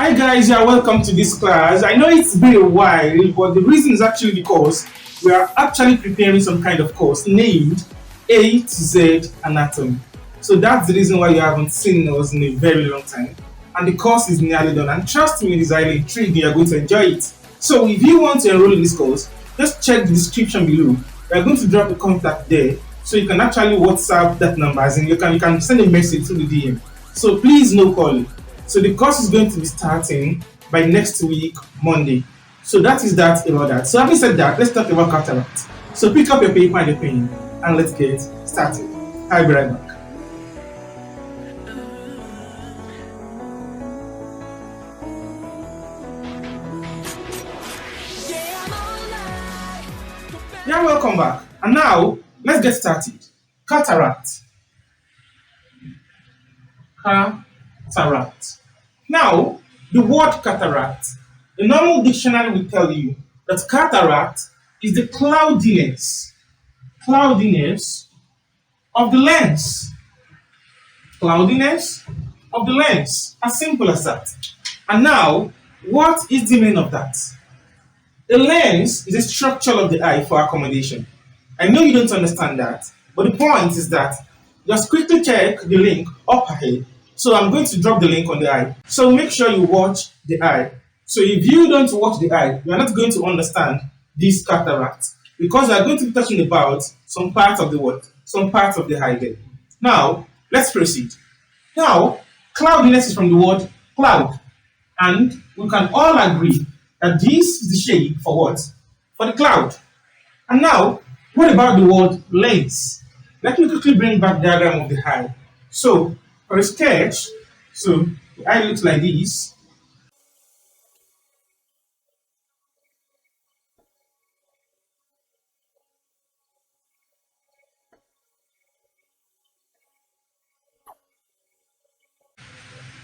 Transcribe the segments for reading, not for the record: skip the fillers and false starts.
Hi guys, yeah, welcome to this class. I know it's been a while, but the reason is actually because we are actually preparing some kind of course named A to Z Anatomy. So that's the reason why you haven't seen us in a very long time. And the course is nearly done. And trust me, it is highly intriguing. You're going to enjoy it. So if you want to enroll in this course, just check the description below. We are going to drop a contact there, so you can actually WhatsApp that number, as in you can send a message through the DM. So please no calling. So the course is going to be starting by next week, Monday. So that is that about that. So having said that, let's talk about cataract. So pick up your paper and your pen and let's get started. I'll be right back. Yeah, welcome back. And now let's get started. Cataract. Cataract. Now, the word cataract, the normal dictionary will tell you that cataract is the cloudiness of the lens. Cloudiness of the lens. As simple as that. And now, what is the meaning of that? The lens is a structure of the eye for accommodation. I know you don't understand that, but the point is that just quickly check the link up ahead. So I'm going to drop the link on the eye. So make sure you watch the eye. So if you don't watch the eye, you are not going to understand this cataract, because we are going to be talking about some parts of the word, some parts of the eye there. Now, let's proceed. Now, cloudiness is from the word cloud. And we can all agree that this is the shape for what? For the cloud. And now, what about the word lens? Let me quickly bring back the diagram of the eye. So, for a sketch, so the eye looks like this.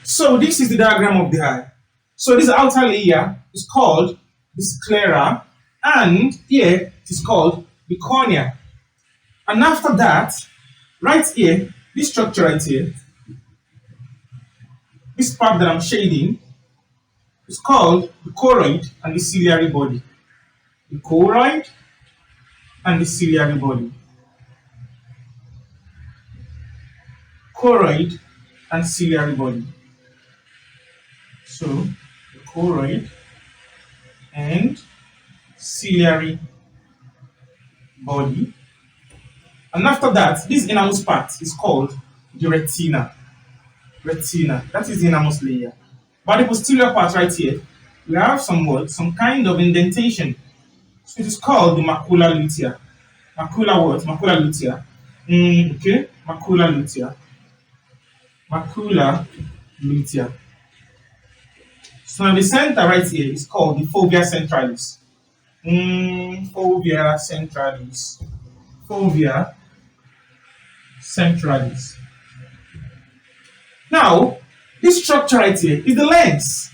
So this is the diagram of the eye. So this outer layer is called the sclera, and here it is called the cornea. And after that, right here, this structure right here, this part that I'm shading, is called the choroid and the ciliary body. The choroid and the ciliary body. Choroid and ciliary body. So, the choroid and ciliary body. And after that, this innermost part is called the retina. Retina, that is the innermost layer. But the posterior part right here, we have some kind of indentation. So it is called the macula lutea. Macula what? Macula lutea. Okay, macula lutea. Macula lutea. So now the center right here is called the fovea centralis. Fovea centralis. Fovea centralis. Now, this structure right here is the lens.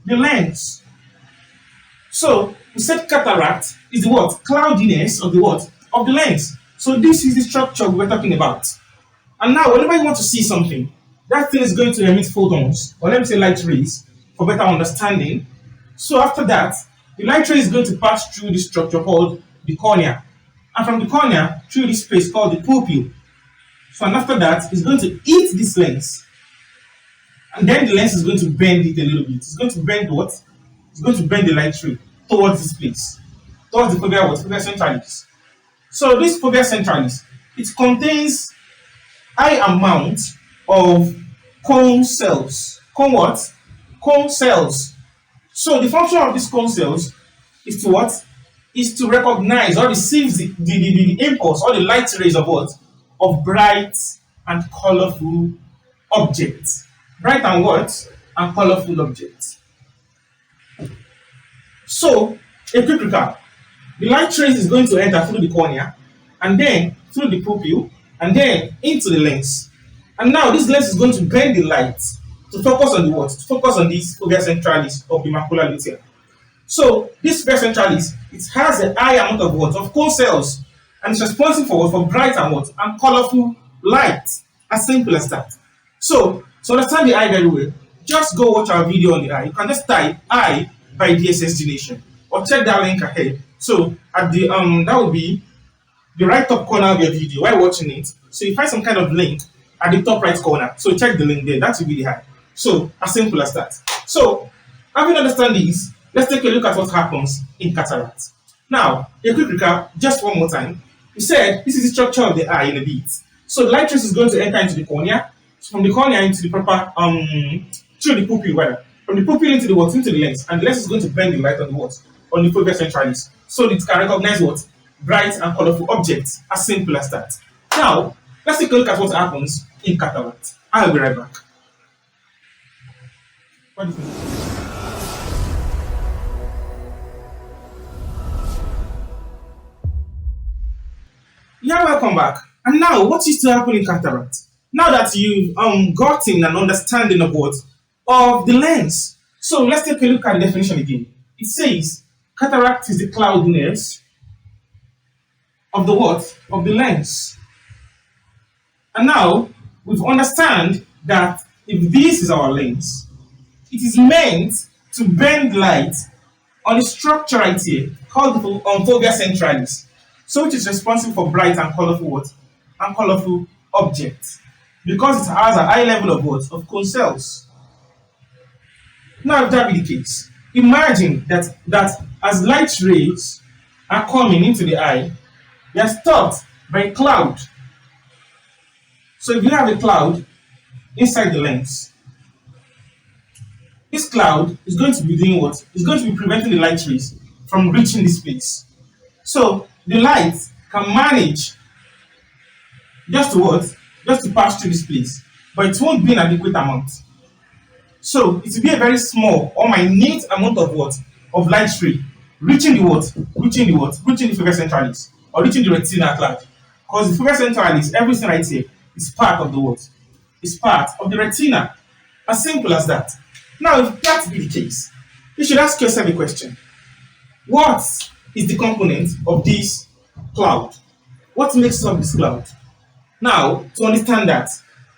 The lens. So, we said cataract is the what? Cloudiness of the what? Of the lens. So, this is the structure we're talking about. And now, whenever you want to see something, that thing is going to emit photons, or let me say light rays, for better understanding. So, after that, the light ray is going to pass through this structure called the cornea. And from the cornea, through this space called the pupil. So, and after that, it's going to hit this lens. And then the lens is going to bend it a little bit. It's going to bend what? It's going to bend the light ray towards this place. Towards the fovea what? Fovea centralis. So this fovea centralis, it contains high amount of cone cells. Cone what? Cone cells. So the function of these cone cells is to what? Is to recognize or receive the impulse or the light rays of what? Of bright and colorful objects. Bright and what? And colorful objects. So, a quick recap. The light rays is going to enter through the cornea, and then through the pupil, and then into the lens. And now this lens is going to bend the light to focus on the what? To focus on this fovea centralis of the macula lutea. So, this fovea centralis, it has a high amount of what? Of cone cells. And it's responsible for what? For bright and what? And colorful light. As simple as that. So, to understand the eye very well, just go watch our video on the eye. You can just type eye by DSSG Nation or check that link ahead. So at the that will be the right top corner of your video while watching it. So you find some kind of link at the top right corner. So check the link there. That will be the eye. So as simple as that. So having understand this, let's take a look at what happens in cataract. Now, a quick recap, just one more time. We said this is the structure of the eye in a bit. So the light rays is going to enter into the cornea. So from the cornea into the proper through the pupil rather. From the pupil into the what? Into the lens. And the lens is going to bend the light on the what? On the fovea centralis. So it can recognize what? Bright and colorful objects. As simple as that. Now, let's take a look at what happens in cataract. I'll be right back. What do you think? Yeah, welcome back. And now, what is to happen in cataract? Now that you've gotten an understanding of what? Of the lens. So let's take a look at the definition again. It says, cataract is the cloudiness of the what? Of the lens. And now, we've understand that if this is our lens, it is meant to bend light on a structure right here called the fovea centralis. So which is responsible for bright and colorful what? And colorful objects. Because it has a high level of what? Of cone cells. Now if that be the case, imagine that as light rays are coming into the eye, they are stopped by a cloud. So if you have a cloud inside the lens, this cloud is going to be doing what? It's going to be preventing the light rays from reaching this place. So the light can manage just to what? Just to pass through this place. But it won't be an adequate amount. So it will be a very small or minute amount of what? Of light ray reaching the what? Reaching the what? Reaching the fovea centralis or reaching the retina at large. Because the fovea centralis, everything right here, is part of the what? Is part of the retina. As simple as that. Now, if that be the case, you should ask yourself a question. What is the component of this cloud? What makes up this cloud? Now, to understand that,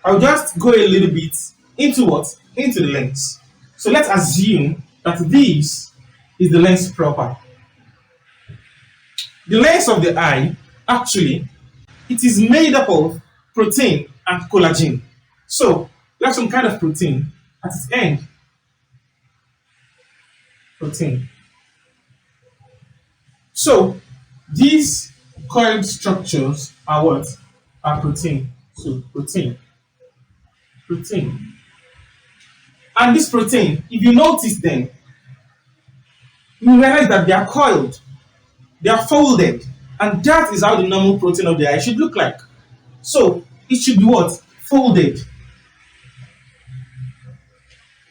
I'll just go a little bit into what? Into the lens. So let's assume that this is the lens proper. The lens of the eye, actually, it is made up of protein and collagen. So, there's some kind of protein at its end. Protein. So, these coiled structures are what? Are protein. So, protein. Protein. And this protein, if you notice them, you realize that they are coiled. They are folded. And that is how the normal protein of the eye should look like. So, it should be what? Folded.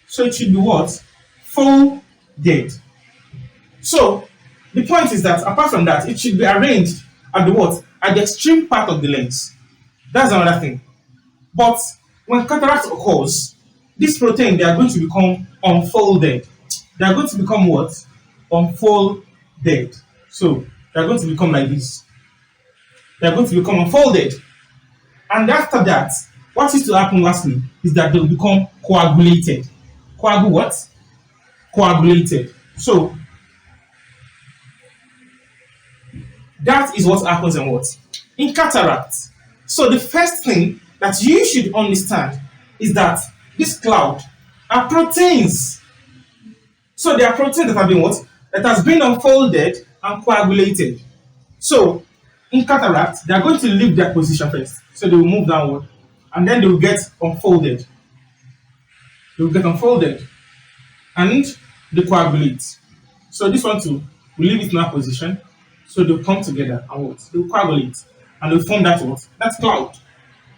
So, it should be what? Folded. So, the point is that apart from that, it should be arranged at the what? At the extreme part of the lens. That's another thing. But when cataract occurs, this protein, they are going to become unfolded. They are going to become what? Unfolded. So, they are going to become like this. They are going to become unfolded. And after that, what is to happen lastly is that they will become coagulated. What? Coagulated. So, that is what happens in what? In cataract. So the first thing that you should understand is that this cloud are proteins. So they are proteins that have been what? That has been unfolded and coagulated. So in cataract, they are going to leave their position first. So they will move downward and then they will get unfolded. They will get unfolded and they coagulate. So this one too, we leave it in that position. So they'll come together and what? They'll coagulate and they'll form that what? That cloud.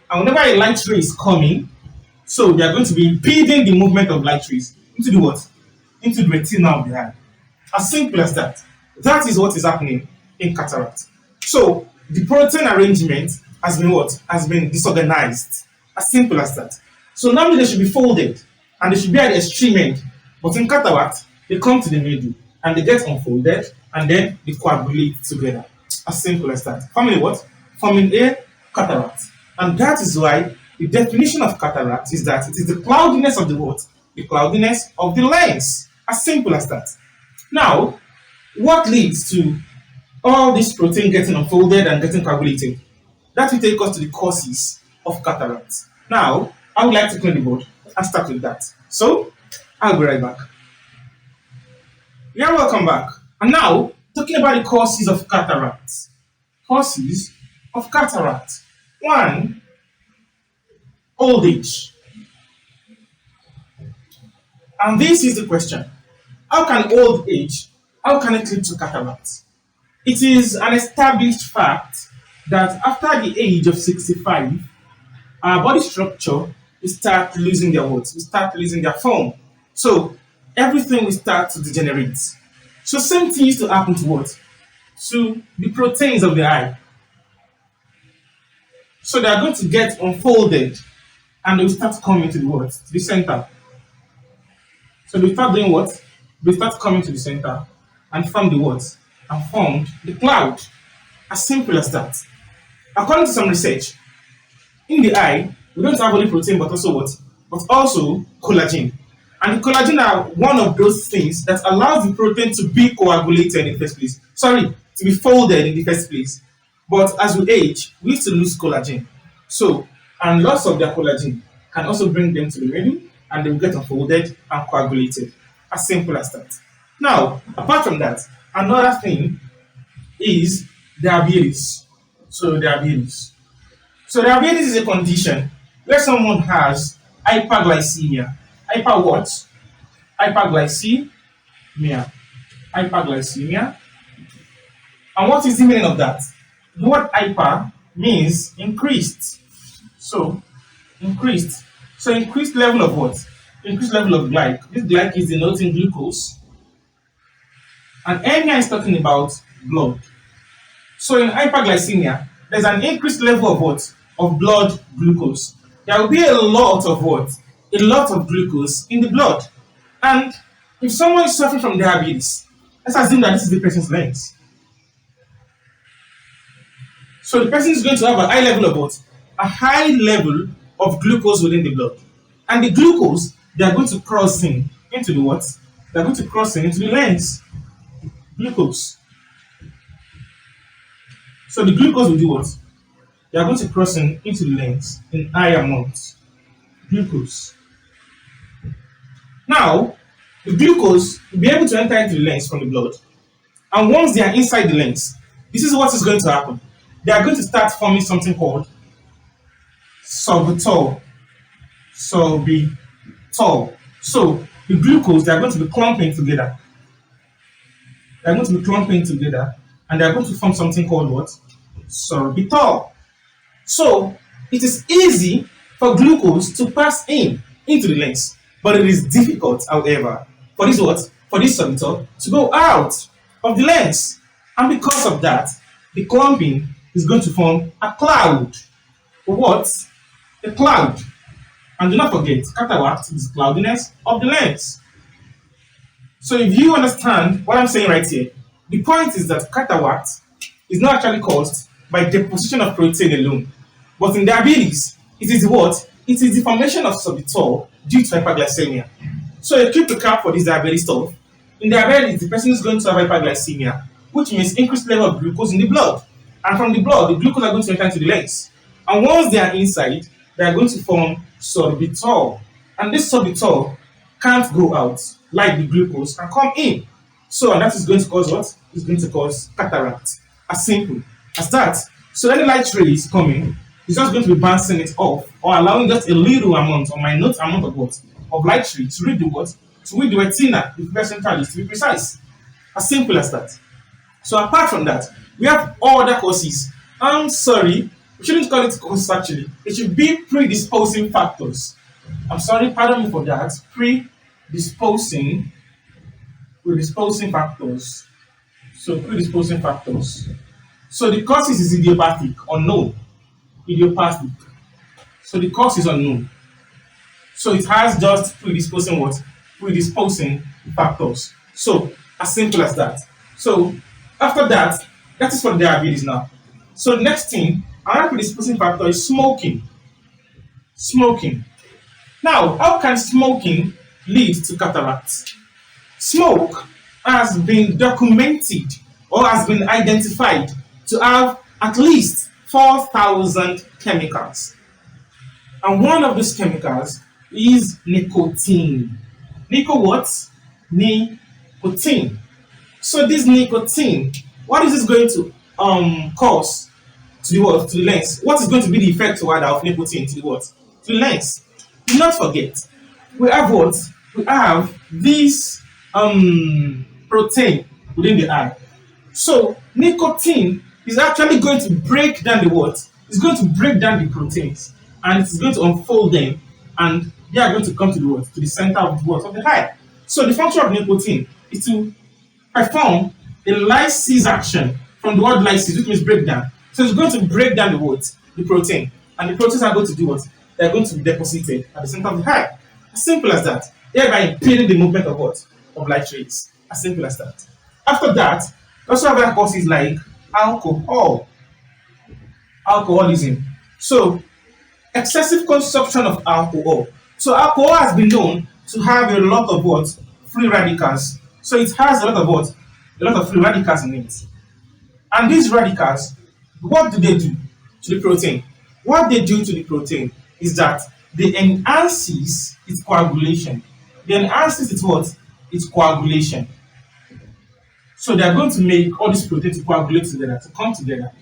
And whenever a light ray is coming, so they are going to be impeding the movement of light rays into the what? Into the retina of the eye. As simple as that. That is what is happening in cataract. So the protein arrangement has been what? Has been disorganized. As simple as that. So normally they should be folded and they should be at the extreme end. But in cataract, they come to the middle and they get unfolded and then they coagulate together. As simple as that. Forming what? Forming a cataract. And that is why the definition of cataract is that it is the cloudiness of the what? the cloudiness of the lens. As simple as that. Now, what leads to all this protein getting unfolded and getting coagulated? That will take us to the causes of cataracts. Now, I would like to clean the board and start with that. So, I'll be right back. Yeah, welcome back. And now, talking about the causes of cataracts. Causes of cataract. 1. Old age. And this is the question. How can old age, how can it lead to cataract? It is an established fact that after the age of 65, our body structure will start losing their what? Will start losing their form. So everything will start to degenerate. So same thing used to happen to what? To the proteins of the eye. So they are going to get unfolded and they will start coming to the what? To the center. So they start doing what? They start coming to the center and form the what? And formed the cloud. As simple as that. According to some research, in the eye, we don't have only protein but also what? But also collagen. And the collagen are one of those things that allows the protein to be coagulated in the first place. Sorry, to be folded in the first place. But as we age, we used to lose collagen. So, and loss of their collagen can also bring them to the middle and they will get unfolded and coagulated. As simple as that. Now, apart from that, another thing is diabetes. So diabetes is a condition where someone has hyperglycemia. Hyper what? Hyperglycemia. Hyperglycemia. And what is the meaning of that? The word hyper means increased. So increased. So increased level of what? Increased level of glyc. This glyc is denoting glucose. And Emia is talking about blood. So in hyperglycemia, there's an increased level of what? Of blood glucose. There will be a lot of what? A lot of glucose in the blood. And if someone is suffering from diabetes, let's assume that this is the person's lens. So the person is going to have a high level of what? A high level of glucose within the blood. And the glucose, they are going to cross in into the what? They are going to cross in into the lens. Glucose. So the glucose will do what? They are going to cross in into the lens in high amounts. Glucose. Now, the glucose will be able to enter into the lens from the blood. And once they are inside the lens, this is what is going to happen. They are going to start forming something called sorbitol. Sorbitol. So the glucose, they are going to be clumping together. They are going to be clumping together and they are going to form something called what? Sorbitol. So it is easy for glucose to pass into the lens, but it is difficult, however, for this what? For this sorbitol to go out of the lens. And because of that, the clumping is going to form a cloud. What? A cloud. And do not forget, cataract is cloudiness of the lens. So if you understand what I'm saying right here, the point is that cataract is not actually caused by deposition of protein alone. But in diabetes, it is what? It is the formation of sorbitol due to hyperglycemia. So a quick recap for this diabetes stuff. In diabetes, the person is going to have hyperglycemia, which means increased level of glucose in the blood. And from the blood, the glucose are going to enter into the lens. And once they are inside, they are going to form sorbitol. And this sorbitol can't go out like the glucose and come in. So, and that is going to cause what? It's going to cause cataract. As simple as that. So any light rays coming, it's just going to be bouncing it off or allowing just a little amount or minute amount of what? Of light ray to read the what? To read the retina, the percentile, to be precise. As simple as that. So apart from that, we have other causes. I'm sorry, we shouldn't call it causes actually. It should be predisposing factors. I'm sorry, pardon me for that. Predisposing factors. So predisposing factors. So the causes is idiopathic, unknown. Idiopathic. So the cause is unknown. So it has just predisposing what? Predisposing factors. So as simple as that. So after that, that is for diabetes now. So the next thing, another predisposing factor is smoking. Smoking. Now, how can smoking lead to cataract. Smoke has been documented or has been identified to have at least 4,000 chemicals. And one of these chemicals is nicotine. Nico what? Nicotine. So this nicotine, what is this going to cause to the what? To the lens? What is going to be the effect rather of nicotine to the what? To the lens? Do not forget, we have what? We have this protein within the eye. So nicotine is actually going to break down the what? It's going to break down the proteins and it's going to unfold them and they are going to come to the what? To the center of the what? Of the eye. So the function of nicotine is to perform a lysis action from the word lysis, which means breakdown. So it's going to break down the what? The protein. And the proteins are going to do what? They're going to be deposited at the center of the eye. As simple as that. Thereby impeding the movement of what? Of light rays. As simple as that. After that, we also have other causes like alcohol. Alcoholism. So excessive consumption of alcohol. So alcohol has been known to have a lot of what? Free radicals. So it has a lot of what? A lot of free radicals in it. And these radicals, what do they do to the protein? What they do to the protein is that they enhances its coagulation. They enhances its what? Its coagulation. So they are going to make all these proteins to coagulate together, to come together,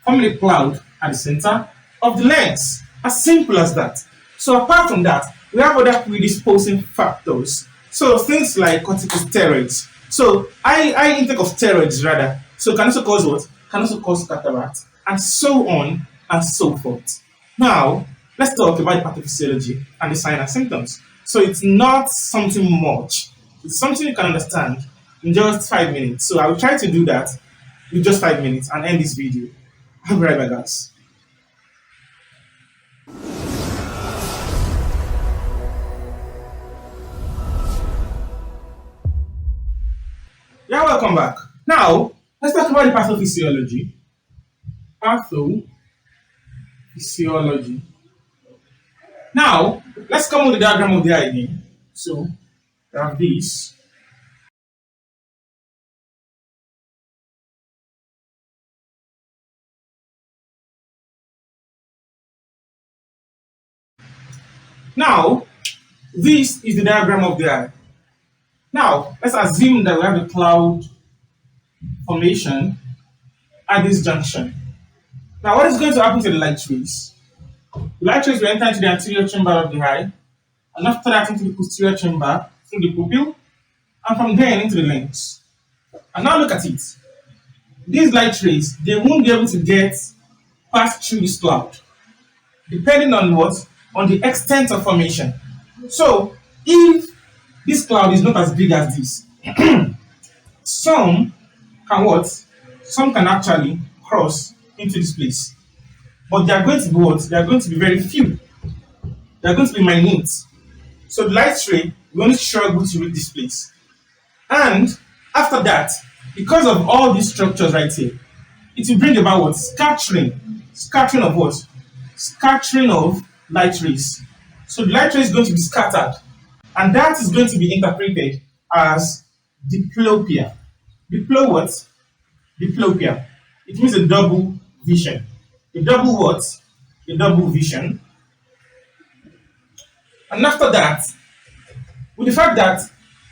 forming a cloud at the center of the lens. As simple as that. So apart from that, we have other predisposing factors. So things like corticosteroids. So high intake of steroids rather. So can also cause what? Can also cause cataract and so on and so forth. Now, let's talk about pathophysiology and the signs and symptoms. So it's not something much. It's something you can understand in just 5 minutes. So I will try to do that in just 5 minutes and end this video. I'll be right back, guys. Yeah, welcome back. Now, let's talk about the pathophysiology. Pathophysiology. Now, let's come with the diagram of the eye again. So, we have this. Now, this is the diagram of the eye. Now, let's assume that we have a cloud formation at this junction. Now, what is going to happen to the light rays? The light rays will enter into the anterior chamber of the eye, and after that into the posterior chamber through the pupil, and from there into the lens. And now look at it. These light rays, they won't be able to get past through this cloud, depending on what? On the extent of formation. So, if this cloud is not as big as this, some can what? Some can actually cross into this place. But they are going to be what? They are going to be very few. They are going to be minute. So the light ray will only struggle to reach this place. And after that, because of all these structures right here, it will bring about what? Scattering. Scattering of what? Scattering of light rays. So the light ray is going to be scattered. And that is going to be interpreted as diplopia. Diplo what? Diplopia. It means a double vision. A double what? A double vision. And after that, with the fact that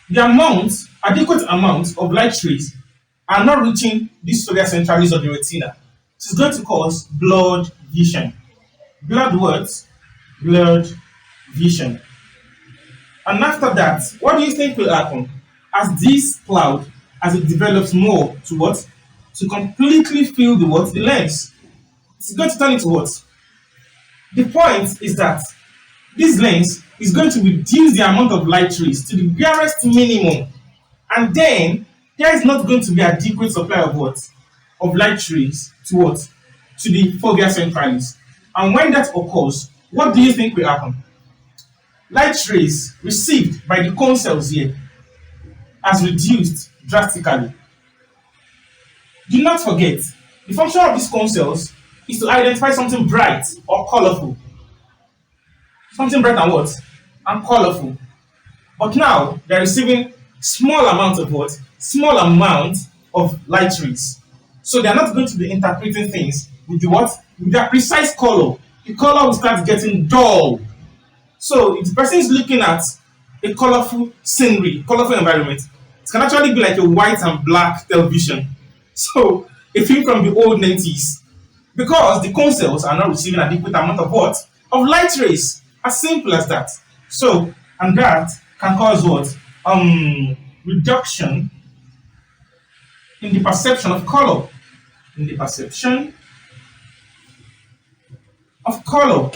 the amount, adequate amount of light rays are not reaching this fovea centralis of the retina, it is going to cause blurred vision. Blurred what? Blurred vision. And after that, what do you think will happen as this cloud, as it develops more to what? To completely fill the what? The lens. It's going to turn into what? The point is that this lens is going to reduce the amount of light rays to the barest minimum. And then there is not going to be adequate supply of what? Of light rays to what? To the fovea centralis. And when that occurs, what do you think will happen? Light rays received by the cone cells here has reduced drastically. Do not forget, the function of these cone cells is to identify something bright or colorful. Something bright and what? And colorful. But now they're receiving small amount of what? Small amount of light rays. So they're not going to be interpreting things with the what? With their precise color. The color will start getting dull. So if the person is looking at a colorful scenery, colorful environment, it can actually be like a white and black television. So a film from the old 90s. Because the cone cells are not receiving adequate amount of what? Of light rays. As simple as that. So, and that can cause what? Reduction in the perception of color. In the perception of color.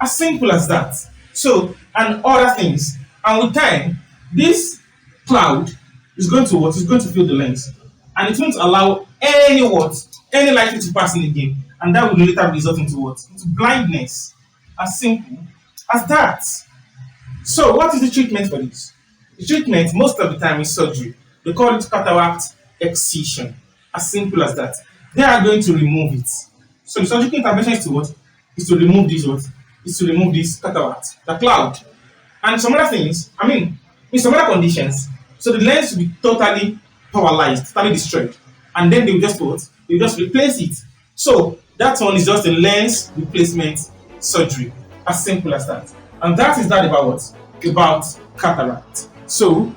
As simple as that. So, and other things. And with time, this cloud is going to what? Is going to fill the lens. And it won't allow any what? Any light to pass in again. And that will later result into what? Into blindness. As simple as that. So, what is the treatment for this? The treatment, most of the time, is surgery. They call it cataract excision. As simple as that. They are going to remove it. So, the surgical intervention is to what? Is to remove this what? Is to remove this cataract, the cloud. And some other things, in some other conditions, so the lens will be totally paralyzed, totally destroyed. And then they will just what? They will just replace it. So, that one is just a lens replacement surgery. As simple as that. And that is that about what? About cataract. So,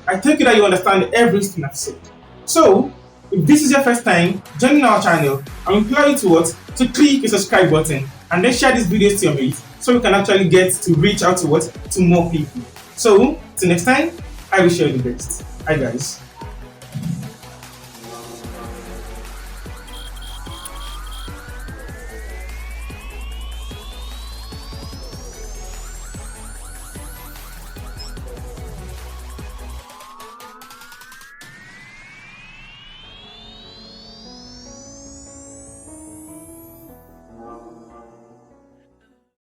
I take it that you understand everything I've said. So, if this is your first time joining our channel, I implore you to what? To click the subscribe button and then share this video to your mates so we can actually get to reach out to what? To more people. So, till next time, I wish you all the best. Hi guys.